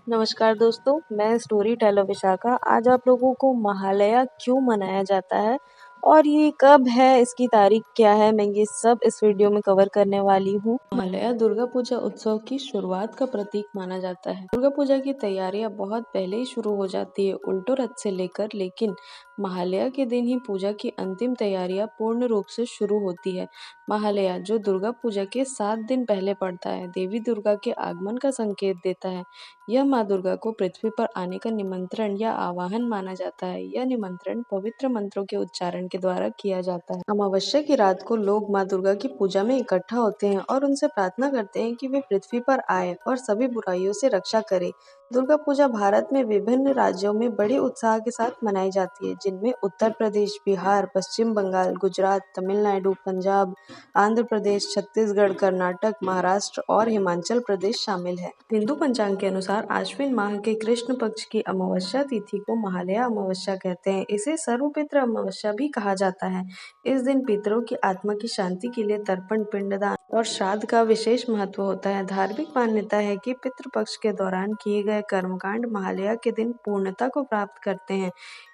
नमस्कार दोस्तों, मैं स्टोरी टेलर विशाखा। आज आप लोगों को महालया क्यों मनाया जाता है और ये कब है, इसकी तारीख क्या है, मैं ये सब इस वीडियो में कवर करने वाली हूँ। महालया दुर्गा पूजा उत्सव की शुरुआत का प्रतीक माना जाता है। दुर्गा पूजा की तैयारियां बहुत पहले ही शुरू हो जाती है, उल्टो रथ से लेकर, लेकिन महालया के दिन ही पूजा की अंतिम तैयारियां पूर्ण रूप से शुरू होती है। महालया, जो दुर्गा पूजा के 7 दिन पहले पड़ता है, देवी दुर्गा के आगमन का संकेत देता है। यह माँ दुर्गा को पृथ्वी पर आने का निमंत्रण या आवाहन माना जाता है। यह निमंत्रण पवित्र मंत्रों के उच्चारण के द्वारा किया जाता है। अमावस्या की रात को लोग माँ दुर्गा की पूजा में इकट्ठा होते हैं और उनसे प्रार्थना करते हैं कि वे पृथ्वी पर आए और सभी बुराइयों से रक्षा करे। दुर्गा पूजा भारत में विभिन्न राज्यों में बड़े उत्साह के साथ मनाई जाती है, जिनमें उत्तर प्रदेश, बिहार, पश्चिम बंगाल, गुजरात, तमिलनाडु, पंजाब, आंध्र प्रदेश, छत्तीसगढ़, कर्नाटक, महाराष्ट्र और हिमाचल प्रदेश शामिल है। हिंदू पंचांग के अनुसार आश्विन माह के कृष्ण पक्ष की अमावस्या तिथि को महालया अमावस्या कहते हैं। इसे सर्वपितृ अमावस्या भी कहा जाता है। इस दिन पितरों की आत्मा की शांति के लिए तर्पण, पिंडदान और श्राद्ध का विशेष महत्व होता है। धार्मिक मान्यता है कि पितृपक्ष के दौरान किए गए कर्मकांड महालया के दिन पूर्णता को प्राप्त करते हैं।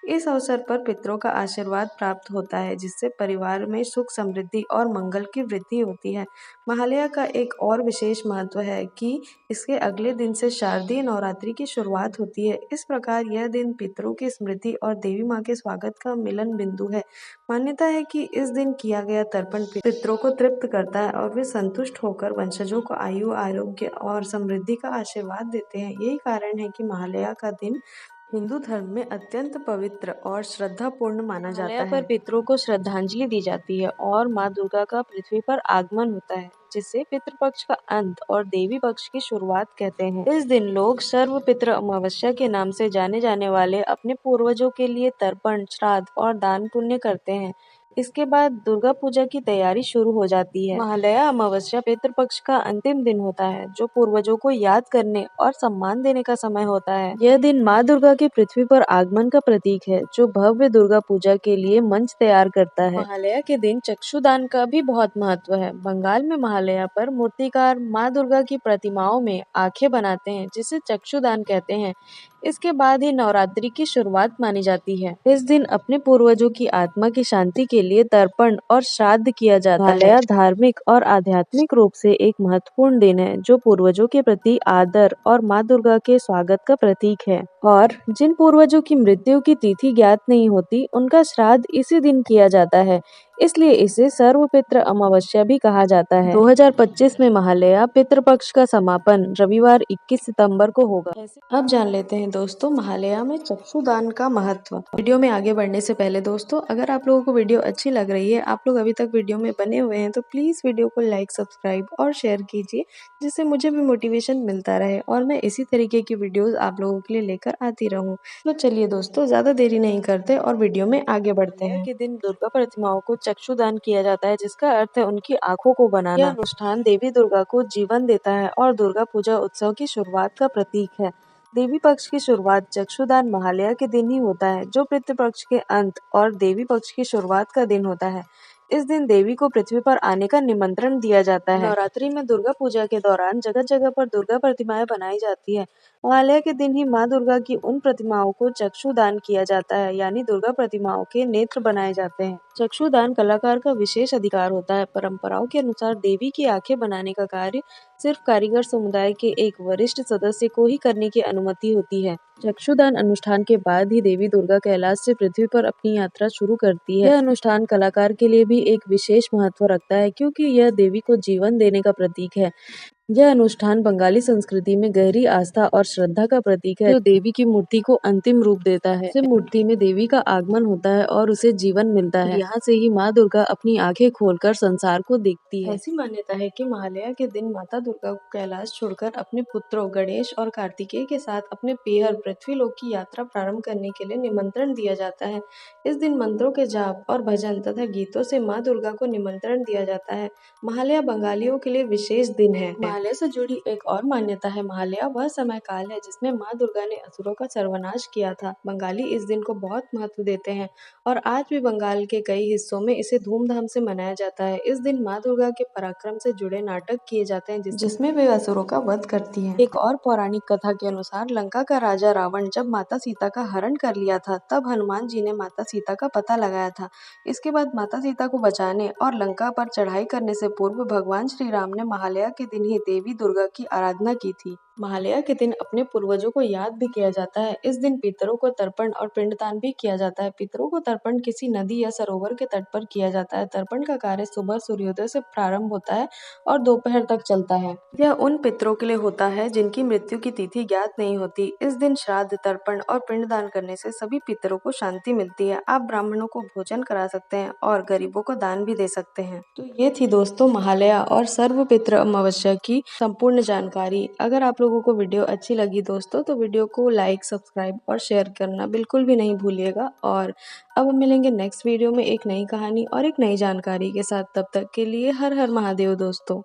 इस अवसर पर पितरों का आशीर्वाद प्राप्त होता है, जिससे परिवार में सुख, समृद्धि और मंगल की वृद्धि होती है। महालया का एक और विशेष महत्व है कि इसके अगले दिन से शारदीय नवरात्रि की शुरुआत होती है। इस प्रकार यह दिन पितरों की स्मृति और देवी माँ के स्वागत का मिलन बिंदु है। मान्यता है कि इस दिन किया गया तर्पण पितरों को तृप्त करता है और वे संतुष्ट होकर वंशजों को आयु, आरोग्य और समृद्धि का आशीर्वाद देते हैं। यही कारण है कि महालया का दिन हिंदू धर्म में अत्यंत पवित्र और श्रद्धापूर्ण माना जाता है। महालया पर पितरों को श्रद्धांजलि दी जाती है और माँ दुर्गा का पृथ्वी पर आगमन होता है, जिसे पितृपक्ष का अंत और देवी पक्ष की शुरुआत कहते हैं। इस दिन लोग सर्वपितृ अमावस्या के नाम से जाने जाने वाले अपने पूर्वजों के लिए तर्पण, श्राद्ध और दान पुण्य करते हैं। इसके बाद दुर्गा पूजा की तैयारी शुरू हो जाती है। महालया अमावस्या पितृपक्ष का अंतिम दिन होता है, जो पूर्वजों को याद करने और सम्मान देने का समय होता है। यह दिन माँ दुर्गा के पृथ्वी पर आगमन का प्रतीक है, जो भव्य दुर्गा पूजा के लिए मंच तैयार करता है। महालया के दिन चक्षुदान का भी बहुत महत्व है। बंगाल में महालया पर मूर्तिकार माँ दुर्गा की प्रतिमाओं में आंखें बनाते हैं, जिसे चक्षुदान कहते हैं। इसके बाद ही नवरात्रि की शुरुआत मानी जाती है। इस दिन अपने पूर्वजों की आत्मा की शांति के लिए तर्पण और श्राद्ध किया जाता है। महालया धार्मिक और आध्यात्मिक रूप से एक महत्वपूर्ण दिन है, जो पूर्वजों के प्रति आदर और माँ दुर्गा के स्वागत का प्रतीक है। और जिन पूर्वजों की मृत्यु की तिथि ज्ञात नहीं होती, उनका श्राद्ध इसी दिन किया जाता है, इसलिए इसे सर्वपितृ अमावस्या भी कहा जाता है। 2025 में महालया पितृपक्ष का समापन रविवार 21 सितंबर को होगा। अब जान लेते हैं दोस्तों महालया में चक्षुदान का महत्व। वीडियो में आगे बढ़ने से पहले दोस्तों, अगर आप लोगों को वीडियो अच्छी लग रही है, आप लोग अभी तक वीडियो में बने हुए हैं, तो प्लीज वीडियो को लाइक, सब्सक्राइब और शेयर कीजिए, जिससे मुझे भी मोटिवेशन मिलता रहे और मैं इसी तरीके की वीडियोस आप लोगों के लिए लेकर आती रहूं। तो चलिए दोस्तों, ज्यादा देरी नहीं करते और वीडियो में आगे बढ़ते हैं। के दिन दुर्गा प्रतिमाओं को चक्षुदान किया जाता है, जिसका अर्थ है उनकी आंखों को बनाना। यह अनुष्ठान देवी दुर्गा को जीवन देता है और दुर्गा पूजा उत्सव की शुरुआत का प्रतीक है। देवी पक्ष की शुरुआत चक्षुदान महालया के दिन ही होता है, जो पितृपक्ष के अंत और देवी पक्ष की शुरुआत का दिन होता है। इस दिन देवी को पृथ्वी पर आने का निमंत्रण दिया जाता है। नवरात्रि में दुर्गा पूजा के दौरान जगह जगह पर दुर्गा प्रतिमाएं बनाई जाती है। महालया के दिन ही माँ दुर्गा की उन प्रतिमाओं को चक्षुदान किया जाता है, यानी दुर्गा प्रतिमाओं के नेत्र बनाए जाते हैं। चक्षुदान कलाकार का विशेष अधिकार होता है। परंपराओं के अनुसार देवी की आंखें बनाने का कार्य सिर्फ कारीगर समुदाय के एक वरिष्ठ सदस्य को ही करने की अनुमति होती है। चक्षुदान अनुष्ठान के बाद ही देवी दुर्गा कैलाश से पृथ्वी पर अपनी यात्रा शुरू करती है। यह अनुष्ठान कलाकार के लिए भी एक विशेष महत्व रखता है, क्योंकि यह देवी को जीवन देने का प्रतीक है। यह अनुष्ठान बंगाली संस्कृति में गहरी आस्था और श्रद्धा का प्रतीक है, जो देवी की मूर्ति को अंतिम रूप देता है। इस मूर्ति में देवी का आगमन होता है और उसे जीवन मिलता है। यहाँ से ही माँ दुर्गा अपनी आंखें खोलकर संसार को देखती है। ऐसी मान्यता है कि महालया के दिन माता दुर्गा को कैलाश छोड़कर अपने पुत्रों गणेश और कार्तिकेय के साथ अपने पेहर पृथ्वीलोक की यात्रा प्रारंभ करने के लिए निमंत्रण दिया जाता है। इस दिन मंत्रों के जाप और भजन तथा गीतों से माँ दुर्गा को निमंत्रण दिया जाता है। महालया बंगालियों के लिए विशेष दिन है। महालय से जुड़ी एक और मान्यता है। महालया वह समय काल है जिसमें माँ दुर्गा ने असुरों का सर्वनाश किया था। बंगाली इस दिन को बहुत महत्व देते हैं और आज भी बंगाल के कई हिस्सों में इसे धूमधाम से मनाया जाता है। इस दिन माँ दुर्गा के पराक्रम से जुड़े नाटक किए जाते हैं जिसमें वे असुरों का वध करती हैं। एक और पौराणिक कथा के अनुसार लंका का राजा रावण जब माता सीता का हरण कर लिया था, तब हनुमान जी ने माता सीता का पता लगाया था। इसके बाद माता सीता को बचाने और लंका पर चढ़ाई करने से पूर्व भगवान श्री राम ने महालया के दिन ही देवी दुर्गा की आराधना की थी। महालया के दिन अपने पूर्वजों को याद भी किया जाता है। इस दिन पितरों को तर्पण और पिंडदान भी किया जाता है। पितरों को तर्पण किसी नदी या सरोवर के तट पर किया जाता है। तर्पण का कार्य सुबह सूर्योदय से प्रारंभ होता है और दोपहर तक चलता है। यह उन पितरों के लिए होता है जिनकी मृत्यु की तिथि ज्ञात नहीं होती। इस दिन श्राद्ध, तर्पण और पिंडदान करने से सभी पितरों को शांति मिलती है। आप ब्राह्मणों को भोजन करा सकते हैं और गरीबों को दान भी दे सकते हैं। तो ये थी दोस्तों महालया और सर्व पितृ अमावस्या की संपूर्ण जानकारी। अगर आप लोगों को वीडियो अच्छी लगी दोस्तों, तो वीडियो को लाइक, सब्सक्राइब और शेयर करना बिल्कुल भी नहीं भूलिएगा। और अब हम मिलेंगे नेक्स्ट वीडियो में एक नई कहानी और एक नई जानकारी के साथ। तब तक के लिए हर हर महादेव दोस्तों।